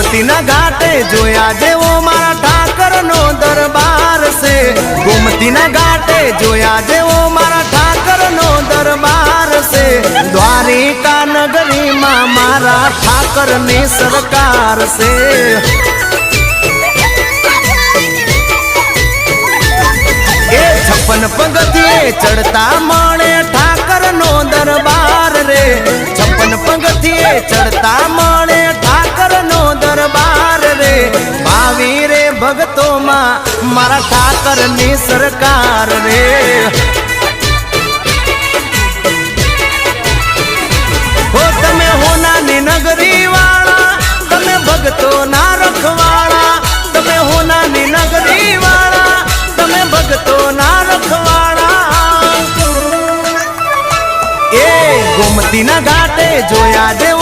गोमती ना घाटे जोया जेवो मारा ठाकर नो दरबार से। गोमती ना घाटे जोया जेवो मारा ठाकर नो दरबार से। द्वारिका नगरी मां मारा ठाकर ने सरकार से। ए 56 पगथिये चढ़ता माणे ठाकर नो दरबार रे। 56 पगथिये चढ़ता माणे ठाकर नो दरबार रे। भावी रे भगतो मां मारा ठाकर नी सरकार रे। हो तमे होना नी नगरी वाला, तमे भगतो ना रखवाड़ा। तमे होना नी नगरी वाला, तमे भगतो ना रखवाड़ा। ए गोमती ना घाटे जोया जे